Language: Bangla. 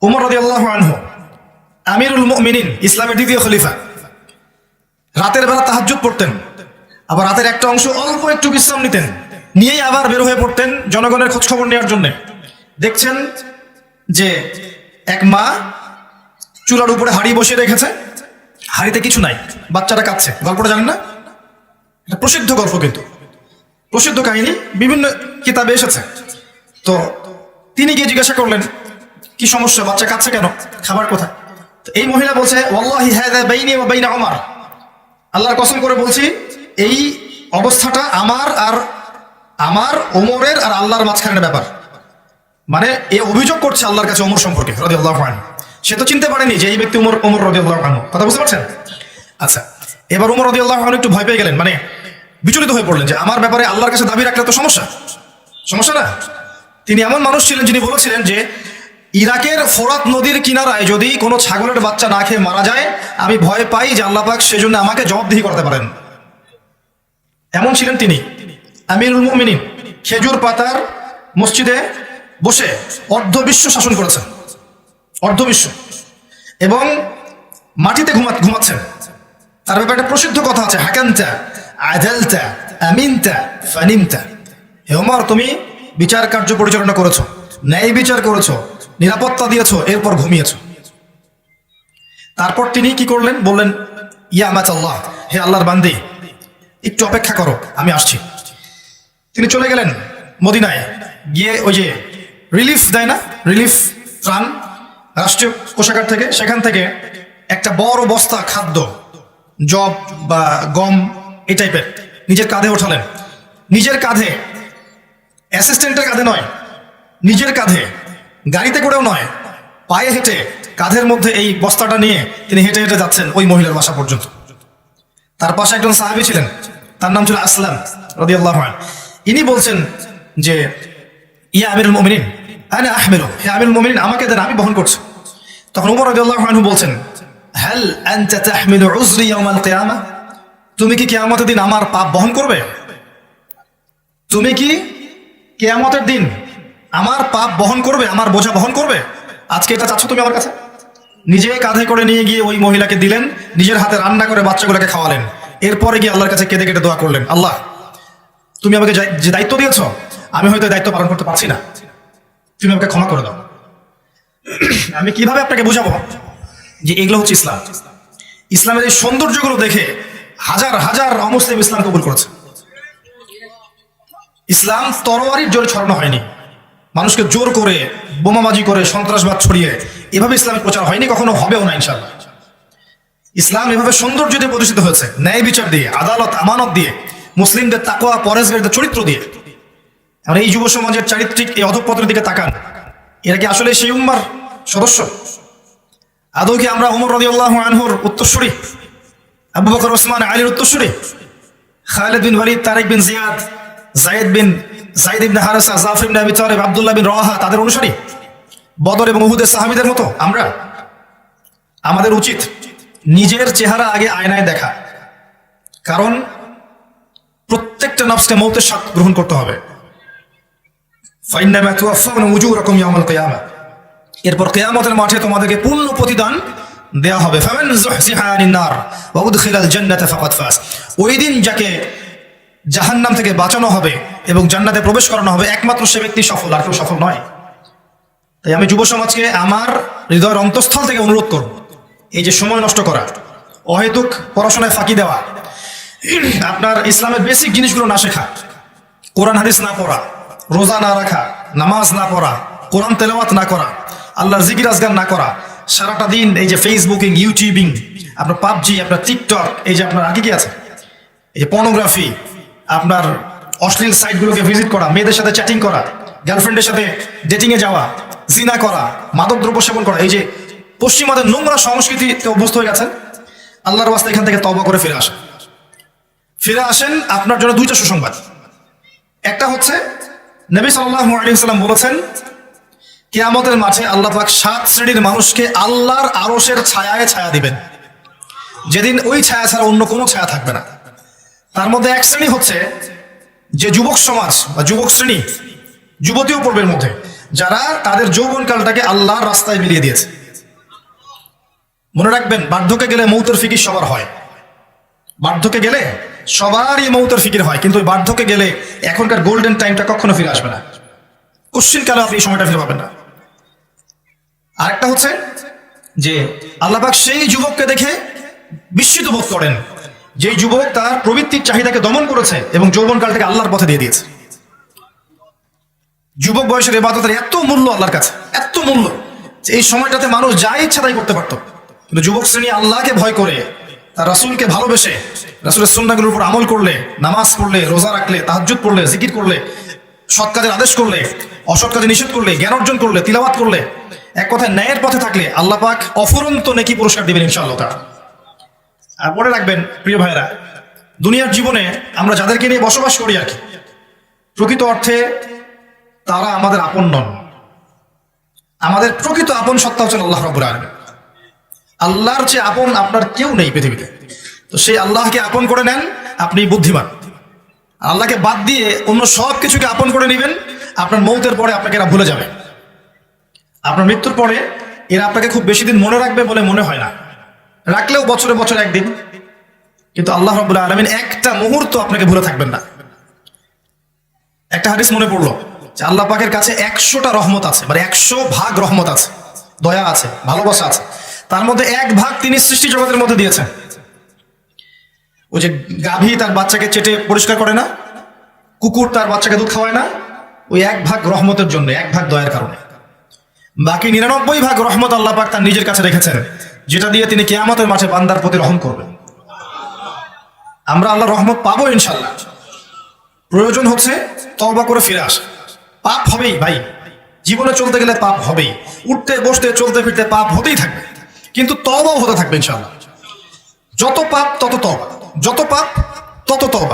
উমর রাদিয়াল্লাহু আনহু আমিরুল মুমিনিন, ইসলামের দ্বিতীয় খলিফা, রাতের বেলা তাহাজ্জুদ পড়তেন, আবার রাতের একটা অংশ অল্প একটু বিশ্রাম নিতেন, নিয়েই আবার বের হয়ে পড়তেন জনগণের খোঁজ খবর নেওয়ার জন্য। দেখছেন যে এক মা চুলার উপরে হাঁড়ি বসিয়ে রেখেছে, হাঁড়িতে কিছু নাই, বাচ্চাটা কাঁদছে। গল্পটা জানেন না? এটা প্রসিদ্ধ গল্প, কিন্তু প্রসিদ্ধ কাহিনী, বিভিন্ন কিতাবে এসেছে। তো তিনি গিয়ে জিজ্ঞাসা করলেন, কি সমস্যা, বাচ্চা কাঁদছে কেন, খাবার কোথায়? তো এই মহিলা বলছে, ওয়াল্লাহি হাযা বাইনি ওয়া বাইনা উমর, আল্লাহর কসম করে বলছি এই অবস্থাটা আমার ওমরের আর আল্লাহর মাঝখানের ব্যাপার। মানে এ অভিযোগ করছে আল্লাহর কাছে ওমর সম্পর্কে রাদিয়াল্লাহু আনহু। সে তো চিনতে পারেনি যে এই ব্যক্তি ওমর রাদিয়াল্লাহু আনহু। কথা বুঝতে পারছেন? আচ্ছা, এবার ওমর রাদিয়াল্লাহু আনহু একটু ভয় পেয়ে গেলেন, মানে বিচলিত হয়ে পড়লেন যে আমার ব্যাপারে আল্লাহর কাছে দাবি রাখলে তো সমস্যা না। তিনি এমন মানুষ ছিলেন যিনি বলেছিলেন যে ইরাকের ফোরাত নদীর কিনারায় যদি কোনো ছাগলের বাচ্চা না খেয়ে মারা যায়, আমি ভয় পাই যে আল্লাহ পাক সেজন্য আমাকে জবাবদিহি করতে পারেন। এমন ছিলেন তিনি, আমিরুল মুমিনিন। খেজুর পাতার মসজিদে বসে অর্ধবিশ্ব শাসন করেছেন, অর্ধবিশ্ব, এবং মাটিতে ঘুমাচ্ছেন। তার ব্যাপারে একটা প্রসিদ্ধ কথা আছে, হাকামতা আদালতা আমিনতা ফানিমতা। হে ওমর, তুমি বিচার কার্য পরিচালনা করেছো, ন্যায় বিচার করেছো, নিরাপত্তা দিয়েছো, এরপর ঘুমিয়েছো। তারপর তিনি কি করলেন? বললেন, ইয়া আমাতাল্লাহ, হে আল্লাহর বান্দি, একটু অপেক্ষা করো, আমি আসছি। তিনি চলে গেলেন মদিনায়, গিয়ে ওই যে রিলিফ দেয় না, রিলিফ ত্রাণ রাষ্ট্রীয় কোষাগার থেকে, সেখান থেকে একটা বড় বস্তা খাদ্য, জব বা গম এই টাইপের নিজের কাঁধে ওঠালেন। নিজের কাঁধে, অ্যাসিস্ট্যান্টের কাঁধে নয়, নিজের কাঁধে, গাড়িতে করেও নয়, পায়ে হেঁটে কাঁধের মধ্যে এই বস্তাটা নিয়ে তিনি হেঁটে হেঁটে যাচ্ছেন ওই মহিলার বাসা পর্যন্ত। তার পাশে একজন সাহাবী ছিলেন, তার নাম ছিল আসলাম রাদিয়াল্লাহু আনহু। ইনি বলছেন যে, ইয়া আমিরুল মুমিনিন আনা আহমিলু, হে আমিরুল মুমিনিন, আমাকে দেন, আমি বহন করছি। তখন ওমর রাদিয়াল্লাহু আনহু বলছেন, হাল আনতা তাহমিলু উযরি ইয়াওমাল কিয়ামা, তুমি কি কিয়ামতের দিন আমার পাপ বহন করবে? তুমি কি কিয়ামতের দিন আমার পাপ বহন করবে, আমার বোঝা বহন করবে? আজকে এটা চাচ্ছ তুমি আমার কাছে? নিজে কাঁধে করে নিয়ে গিয়ে ওই মহিলাকে দিলেন, নিজের হাতে রান্না করে বাচ্চাগুলোকে খাওয়ালেন। এরপরে গিয়ে আল্লাহর কাছে কেঁদে কেটে দোয়া করলেন, আল্লাহ, তুমি আমাকে যে দায়িত্ব দিয়েছ, আমি হয়তো দায়িত্ব পালন করতে পারছি না, তুমি আমাকে ক্ষমা করে দাও। আমি কিভাবে আপনাকে বুঝাবো যে এগুলো হচ্ছে ইসলাম? ইসলামের এই সৌন্দর্যগুলো দেখে হাজার হাজার অমুসলিম ইসলাম কবুল করেছে। ইসলাম তরবারির জোরে ছড়ানো হয়নি, মানুষকে জোর করে, বোমাবাজি করে, সন্ত্রাসবাদ ছড়িয়ে এভাবে ইসলামের প্রচার হয়নি, কখনো হবেও না ইনশাআল্লাহ। ইসলাম এভাবে সৌন্দর্য দিয়ে প্রতিষ্ঠিত হয়েছে, ন্যায় বিচার দিয়ে, আদালত আমানত দিয়ে, মুসলিমদের তাকওয়া পরেজগারীদের চরিত্র দিয়ে। আর এই যুব সমাজের চারিত্রিক এই অধঃপতনের দিকে তাকান, এরা কি আসলে সেই উম্মার সদস্য? আদৌ কি আমরা ওমর রাদিয়াল্লাহু আনহুর উত্তরসূরি, আবু বকর, ওসমান, আলীর উত্তরসূরি, খালিদ বিন ওয়ালিদ, তারিক বিন জিয়াদ, যায়েদ ইবনে হারেসা, জাফর ইবনে আবি তালেব, আব্দুল্লাহ বিন রওয়াহা, তাদের অনুসারী, বদর এবং উহুদের সাহাবীদের মতো আমরা? আমাদের উচিত নিজের চেহারা আগে আয়নায় দেখা, কারণ প্রত্যেকটা নফসকে মৌতের স্বাদ গ্রহণ করতে হবে। ফাইন্নামা তুওয়াফাউনা উজুরাকুম ইয়াওমাল কিয়ামা, এরপর কিয়ামতের মাঠে তোমাদেরকে পূর্ণ প্রতিদান দেয়া হবে। ফামান যুহজিহা আনিন নার ওয়া উদখিলাল জান্নাতা ফাকাদ ফাজ, ওই দিন যাকে জাহান্নাম থেকে বাঁচানো হবে এবং জান্নাতে প্রবেশ করানো হবে, একমাত্র সে ব্যক্তি সফল, আর কেউ সফল নয়। তাই আমি যুব সমাজকে আমার হৃদয়ের অন্তঃস্থল থেকে অনুরোধ করব, এই যে সময় নষ্ট করা, অহেতুক পড়াশোনায় ফাঁকি দেওয়া, আপনার ইসলামের বেসিক জিনিসগুলো না শেখা, কোরআন হাদিস না পড়া, রোজা না রাখা, নামাজ না পড়া, কোরআন তেলাওয়াত না করা, আল্লাহর জিকির আজগার না করা, সারাটা দিন এই যে ফেসবুকিং, ইউটিউবিং, আপনার পাবজি, আপনার টিকটক, এই যে আপনার আগে কি আছে, এই যে পর্নোগ্রাফি, আপনার অশ্লীল সাইটগুলোকে ভিজিট করা, মেয়েদের সাথে চ্যাটিং করা, গার্লফ্রেন্ডের সাথে ডেটিংয়ে যাওয়া, জিনা করা, মাদক দ্রব্য সেবন করা, এই যে পশ্চিমাদের নোংরা সংস্কৃতিতে অভ্যস্ত হয়ে গেছেন, আল্লাহর ওয়াস্তে এখান থেকে তওবা করে ফিরে আসেন। আপনার জন্য দুইটা সুসংবাদ। একটা হচ্ছে, নবী সাল্লাল্লাহু আলাইহি ওয়াসাল্লাম বলেছেন, কিয়ামতের মাঠে আল্লাহ পাক 7 শ্রেণীর মানুষকে আল্লাহর আরশের ছায়ায় ছায়া দিবেন, যেদিন ওই ছায়া ছাড়া অন্য কোনো ছায়া থাকবে না। তার মধ্যে এক শ্রেণী হচ্ছে যে যুবক সমাজ বা যুবক শ্রেণী, যুবতীও পড়বে এর মধ্যে, যারা তাদের যৌবনকালটাকে আল্লাহর রাস্তায় বিলিয়ে দিয়েছে। মনে রাখবেন, বার্ধক্যে গেলে মৌতের ফিকির সবার হয়। বার্ধক্যে গেলে সবারই মৌতের ফিকির হয়, কিন্তু ওই বার্ধক্যে গেলে এখনকার গোল্ডেন টাইমটা কখনো ফিরে আসবে না। কোশ্চিন কালে আপনি এই সময়টা ফিরে পাবেন না। আরেকটা হচ্ছে যে আল্লাহ পাক সেই যুবককে দেখে বিস্মিত বোধ করেন, যেই যুবক তার প্রবৃত্তির চাহিদাকে দমন করেছে এবং যৌবনকালটাকে আল্লাহর পথে দিয়ে দিয়েছে। যুবক বয়সের ইবাদতের এত মূল্য আল্লাহর কাছে, এত মূল্য যে এই সময়টাতে মানুষ যা ইচ্ছা তাই করতে পারত, কিন্তু যুবক শ্রেণী আল্লাহকে ভয় করে, তার রাসূলকে ভালোবেসে, রাসূলের সুন্নাহগুলোর উপর আমল করলে, নামাজ পড়লে, রোজা রাখলে, তাহাজ্জুদ পড়লে, জিকির করলে, সৎ কাজের আদেশ করলে, অসৎ কাজে নিষেধ করলে, জ্ঞান অর্জন করলে, তিলাওয়াত করলে, এক কথায় ন্যায়ের পথে থাকলে আল্লাহ পাক অফুরন্ত নেকি পুরস্কার দিবেন ইনশাআল্লাহ তাআলা। আর মনে রাখবেন প্রিয় ভাইরা, দুনিয়ার জীবনে আমরা যাদেরকে নিয়ে বসবাস করি আর কি, প্রকৃত অর্থে তারা আমাদের আপন নন। আমাদের প্রকৃত আপন সত্তা হচ্ছেন আল্লাহ রাব্বুল আলামিন। আল্লাহর চেয়ে আপন আপনার কেউ নেই পৃথিবীতে। তো সেই আল্লাহকে আপন করে নেন, আপনি বুদ্ধিমান। আল্লাহকে বাদ দিয়ে অন্য সব কিছুকে আপন করে নেবেন, আপনার মৌতের পরে আপনাকে এরা ভুলে যাবে। আপনার মৃত্যুর পরে এরা আপনাকে খুব বেশি দিন মনে রাখবে বলে মনে হয় না, রাখলেও বছরে বছরে একদিন। কিন্তু আল্লাহ রাব্বুল আলামিন একটা মুহূর্ত আপনাকে ভুলে থাকবেন না। একটা হাদিস মনে পড়লো যে আল্লাহ পাকের কাছে 100টা রহমত আছে, মানে 100 ভাগ রহমত আছে, দয়া আছে, ভালোবাসা আছে। তার মধ্যে 1 ভাগ তিনি সৃষ্টি জগতের মধ্যে দিয়েছেন। ওই যে গাভী তার বাচ্চাকে চেটে পরিষ্কার করে না, কুকুর তার বাচ্চাকে দুধ খাওয়ায় না, ওই 1 ভাগ রহমতের জন্য, 1 ভাগ দয়ার কারণে। বাকি 99 ভাগ রহমত আল্লাহ পাক তার নিজের কাছে রেখেছেন, যেটা দিয়ে তিনি কিয়ামতের মাঠে বান্দার প্রতি রহম করবেন। আমরা আল্লাহর রহমত পাবো ইনশাআল্লাহ। প্রয়োজন হচ্ছে তওবা করে ফিরে আসা। পাপ হবেই ভাই, জীবনে চলতে গেলে পাপ হবেই, উঠতে বসতে চলতে ফিরতে পাপ হতেই থাকবে, কিন্তু তওবাও হতে থাকবে ইনশাআল্লাহ। যত পাপ তত তওবা, যত পাপ তত তওবা।